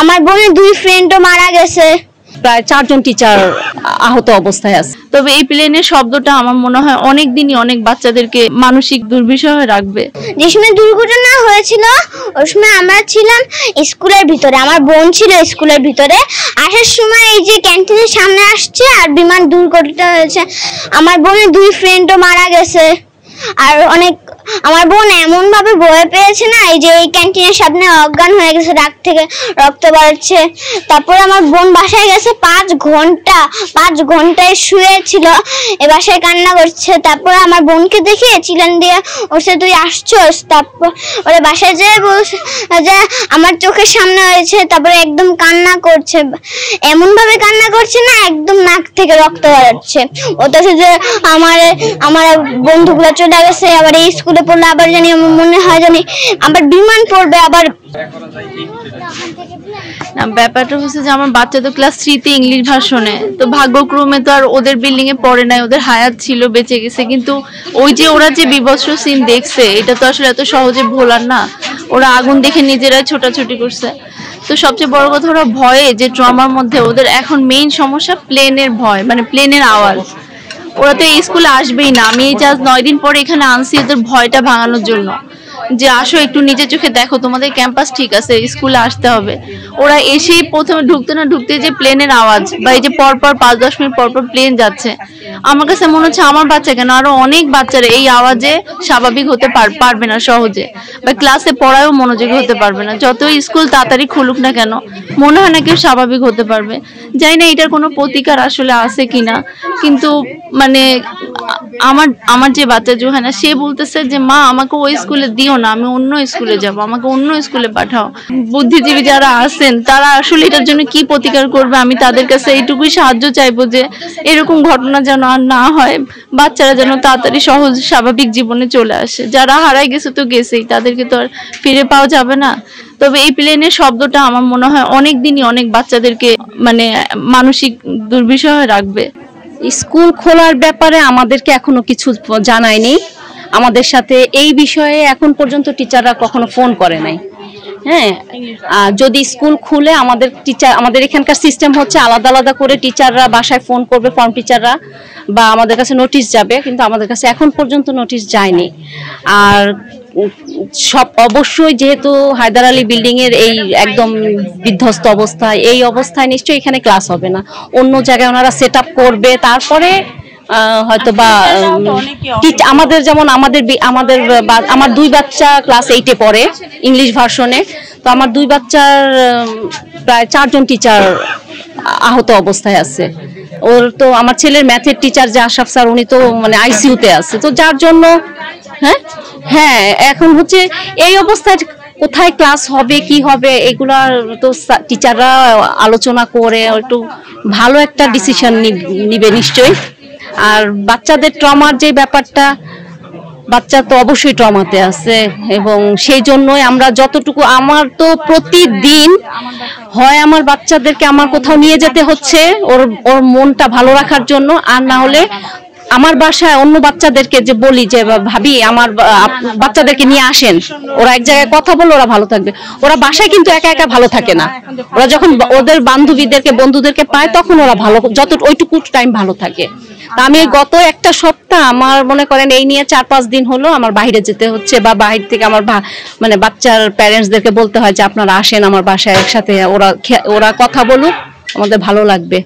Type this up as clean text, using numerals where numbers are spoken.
আমার বোনের 2 ফ্রেন্ডও মারা গেছে। প্রায় 4 জন টিচার আহত অবস্থায় আছে। তবে এই প্লেনের শব্দটা আমার মনে হয় অনেক দিনই অনেক বাচ্চাদেরকে মানসিক দুর্বিষহে রাখবে। যে সময় দুর্ঘটনা হয়েছিল ওই সময় আমরা ছিলাম স্কুলের ভিতরে, আমার বোন ছিল স্কুলের ভিতরে। আসার সময় এই যে ক্যান্টিনের সামনে আসছে আর বিমান দুর্ঘটনা হয়েছে, আমার বোনের 2 ফ্রেন্ডও মারা গেছে। আর অনেক আমার বোন এমন ভাবে ভয় পেয়েছে না, এই যে এই ক্যান্টিনের সামনে অজ্ঞান হয়ে গেছে, রাগ থেকে রক্ত বেরোচ্ছে। তারপরে আমার বোন বাসায় গেছে 5 ঘন্টায় শুয়েছিল, এ বাসায় কান্না করছে। তারপরে আমার বোনকে দেখে চিল্লান দিয়ে ওসে তুই আসছস। তারপর ওরা বাসায় যেয়ে বলছে যে আমার চোখের সামনে হয়েছে। তারপরে একদম কান্না করছে, এমন ভাবে কান্না করছে না একদম নাক থেকে রক্ত বেরোচ্ছে। অথচ যে আমার বন্ধুগুলো চলে গেছে, আবার এই স্কুলে পড়লে আবার জানি আমার মনে হয় জানি আবার বিমান পড়বে। আবার ব্যাপারটা হচ্ছে যে আমার বাচ্চা তো ক্লাস 3 তে ইংলিশ ভার্সনে, তো ভাগ্যক্রমে তো আর ওদের বিল্ডিং এ পড়ে নাই, ওদের হায়াত ছিল, বেঁচে গেছে। কিন্তু ওই যে ওরা যে বিভৎস সিন দেখছে এটা তো আসলে এত সহজে ভোলার না। ওরা আগুন দেখে নিজেরাই ছোটাছুটি করছে। তো সবচেয়ে বড় কথা ওরা ভয়ে, যে ট্রমার মধ্যে ওদের এখন মেইন সমস্যা প্লেনের ভয়, মানে প্লেনের আওয়াজ। ওরা তো এই স্কুলে আসবেই না। আমি এই জাস্ট 9 দিন পরে এখানে আনছি ওদের ভয়টা ভাঙানোর জন্য, যে আসো একটু নিজের চোখে দেখো, তোমাদের ক্যাম্পাস ঠিক আছে, স্কুলে আসতে হবে। ওরা এসেই প্রথমে ঢুকতে যে প্লেনের আওয়াজ, বা এই যে পরপর 5-10 মিনিট পরপর প্লেন যাচ্ছে, আমার কাছে মনে হচ্ছে আমার বাচ্চা কেন আরো অনেক বাচ্চারা এই আওয়াজে স্বাভাবিক হতে পারবে না সহজে, বা ক্লাসে পড়ায়ও মনোযোগী হতে পারবে না। যতই স্কুল তাড়াতাড়ি খুলুক না কেন, মনে হয় না কেউ স্বাভাবিক হতে পারবে। জানি না এটার কোনো প্রতিকার আসলে আছে কিনা। কিন্তু মানে আমার যে বাচ্চা জোহানা, সে বলতেছে যে মা আমাকে ওই স্কুলে দিও না, আমি অন্য স্কুলে যাব, আমাকে অন্য স্কুলে পাঠাও। বুদ্ধিজীবী যারা আছেন তারা আসলে এটার জন্য কি প্রতিকার করবে, আমি তাদের কাছে এইটুকুই সাহায্য চাইবো যে এরকম ঘটনা যেন আর না হয়, বাচ্চারা যেন তাড়াতাড়ি সহজ স্বাভাবিক জীবনে চলে আসে। যারা হারাই গেছে তো গেছেই, তাদেরকে তো আর ফিরে পাওয়া যাবে না। তবে এই প্লেনের শব্দটা আমার মনে হয় অনেক দিনই অনেক বাচ্চাদেরকে মানে মানসিক দুর্বিষহে রাখবে। স্কুল খোলার ব্যাপারে আমাদেরকে এখনো কিছু জানায়নি। আমাদের সাথে এই বিষয়ে এখন পর্যন্ত টিচাররা কখনো ফোন করে নাই। হ্যাঁ, যদি স্কুল খুলে আমাদের এখানকার সিস্টেম হচ্ছে আলাদা আলাদা করে টিচাররা বাসায় ফোন করবে, ফর্ম টিচাররা, বা আমাদের কাছে নোটিশ যাবে। কিন্তু আমাদের কাছে এখন পর্যন্ত নোটিশ যায়নি। আর সব অবশ্যই যেহেতু হায়দার আলী বিল্ডিং এর এই একদম বিধ্বস্ত অবস্থায়, এই অবস্থায় নিশ্চয়ই এখানে ক্লাস হবে না, অন্য জায়গায় ওনারা সেট আপ করবে। তারপরে হয়তো বা আমাদের যেমন আমার 2 বাচ্চা ক্লাস 8-এ পড়ে ইংলিশ ভার্সনে, তো আমার 2 বাচ্চার প্রায় 4 জন টিচার আহত অবস্থায় আছে। ওর তো আমার ছেলের ম্যাথের টিচার যে আশরাফ স্যার, উনি তো মানে আইসিইউতে আছে। তো যার জন্য হ্যাঁ এখন হচ্ছে এই অবস্থায় কোথায় ক্লাস হবে কি হবে এগুলা তো টিচাররা আলোচনা করে একটু ভালো একটা ডিসিশন নিবে নিশ্চয়ই। আর বাচ্চাদের ট্রমার যে ব্যাপারটা, বাচ্চা তো অবশ্যই ট্রমাতে আছে, এবং সেই জন্যই আমরা যতটুকু, আমার তো প্রতিদিন হয় আমার বাচ্চাদেরকে আমার কোথাও নিয়ে যেতে হচ্ছে ওর মনটা ভালো রাখার জন্য, আর না হলে আমার বাসায় অন্য বাচ্চাদেরকে যে বলি যে ভাবি আমার বাচ্চাদেরকে নিয়ে আসেন, ওরা এক জায়গায় কথা বলে ওরা ভালো থাকবে। ওরা বাসায় কিন্তু একা একা ভালো থাকে না, ওরা যখন ওদের বন্ধুদেরকে পায় তখন ওরা ভালো, ওইটুকু টাইম ভালো থাকে। আমি গত একটা সপ্তাহ আমার মনে করেন এই নিয়ে 4-5 দিন হলো আমার বাইরে যেতে হচ্ছে, বা বাইরে থেকে আমার মানে বাচ্চার প্যারেন্টসদেরকে বলতে হয় যে আপনারা আসেন আমার বাসায় একসাথে, ওরা কথা বলুক, আমাদের ভালো লাগবে।